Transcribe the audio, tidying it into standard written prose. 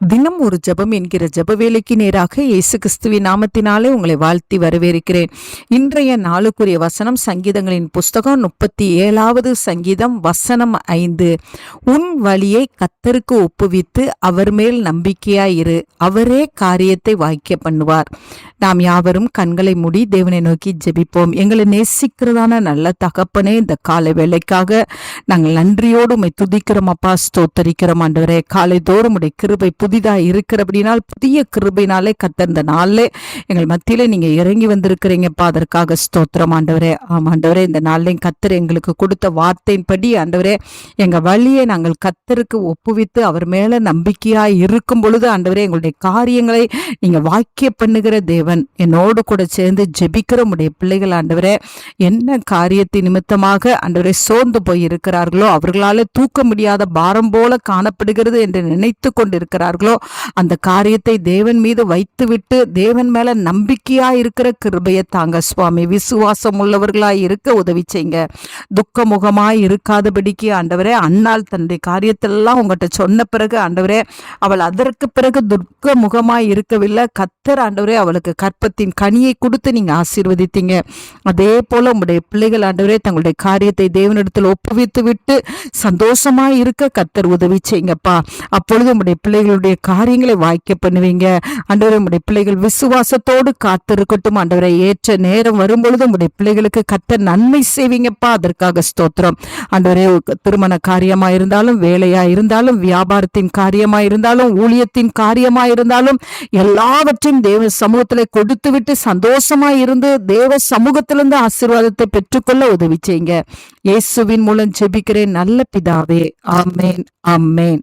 தினம் ஒரு ஜெபம் என்கிற ஜெப வேலைக்கு நேராக இயேசு கிறிஸ்துவின் நாமத்தினாலே உங்களை வாழ்த்தி வரவேற்கிறேன். இன்றைய நாளுக்குரிய வசனம் சங்கீதங்களின் புஸ்தகம் 37வது சங்கீதம் வசனம் 5. உன் வழியை கர்த்தருக்கு ஒப்புவித்து அவர் மேல் நம்பிக்கையாயிரு, அவரே காரியத்தை வாய்க்க பண்ணுவார். நாம் யாவரும் கண்களை மூடி தேவனை நோக்கி ஜெபிப்போம். எங்களை நேசிக்கிறதான நல்ல தகப்பனே, இந்த காலை வேலைக்காக நாங்கள் நன்றியோடு உம்மை துதிக்கிறோம் அப்பா, ஸ்தோத்தரிக்கிறோம் ஆண்டவரே. காலை தோறும் உடைய கிருபை புதிதா இருக்கிறபடினால் புதிய கிருபையினாலே கர்த்தர் இந்த நாளிலே எங்கள் மத்தியிலே நீங்க இறங்கி வந்திருக்கிறீங்கப்பா, அதற்காக ஸ்தோத்திரம் ஆண்டவரே. ஆண்டவரே, இந்த நாளிலையும் கர்த்தர் எங்களுக்கு கொடுத்த வார்த்தையின்படி ஆண்டவரே, எங்க வழியை நாங்கள் கர்த்தருக்கு ஒப்புவித்து அவர் மேல நம்பிக்கையா இருக்கும் பொழுது ஆண்டவரே, எங்களுடைய காரியங்களை நீங்க வாக்கிய பண்ணுகிற தேவன். என்னோடு கூட சேர்ந்து ஜெபிக்கிற உடைய பிள்ளைகள் ஆண்டவரே, என்ன காரியத்தை நிமித்தமாக ஆண்டவரே சோர்ந்து போய் இருக்கிறார்களோ, அவர்களால தூக்க முடியாத பாரம் போல காணப்படுகிறது என்று நினைத்து கொண்டிருக்கிறார்களோ, அந்த காரியத்தை தேவன் மீது வைத்துவிட்டு தேவன் மேல நம்பிக்கையா இருக்கிற கிருபையை தாங்க சுவாமி. விசுவாசம் உள்ளவர்களாய் இருக்க உதவி செய்யுங்க. துக்க முகமாய் இருக்காதபடிக்கு ஆண்டவரே, அன்னாள் தன்னுடைய காரியத்தெல்லாம் உங்கள்கிட்ட சொன்ன பிறகு ஆண்டவரே, அவள் அதற்கு பிறகு துக்க முகமாய் இருக்கவில்லை. கர்த்தர் ஆண்டவரே அவளுக்கு கற்பத்தின் கனியை கொடுத்து நீங்க ஆசீர்வதித்தீங்க. அதே போல உங்களுடைய பிள்ளைகள் ஆண்டவரே தங்களுடைய காரியத்தை தேவனிடத்தில் ஒப்புவித்து விட்டு சந்தோஷமாய் இருக்க கர்த்தர் உதவி செய்யுங்கப்பா. அப்பொழுது உங்களுடைய பிள்ளைகளுடைய காரியங்களை வாய்க்க பண்ணுவீங்க ஆண்டவரே. உடைய பிள்ளைகள் விசுவாசத்தோடு காத்திருக்கட்டும் ஆண்டவரை. ஏற்ற நேரம் வரும்பொழுது உடைய பிள்ளைகளுக்கு கர்த்தர் நன்மை செய்வீங்கப்பா, அதற்காக ஸ்தோத்திரம் ஆண்டவரே. திருமண காரியமா இருந்தாலும், வேலையா இருந்தாலும், வியாபாரத்தின் காரியமா இருந்தாலும், ஊழியத்தின் காரியமா இருந்தாலும், எல்லாவற்றையும் தேவ சமூகத்திலே கொடுத்து விட்டு சந்தோஷமா இருந்து தேவ சமூகத்திலிருந்து ஆசீர்வாதத்தை பெற்றுக்கொள்ள உதவி செய்யுங்க. இயேசுவின் மூலம் ஜெபிக்கிறேன் நல்ல பிதாவே, ஆமேன், ஆமேன்.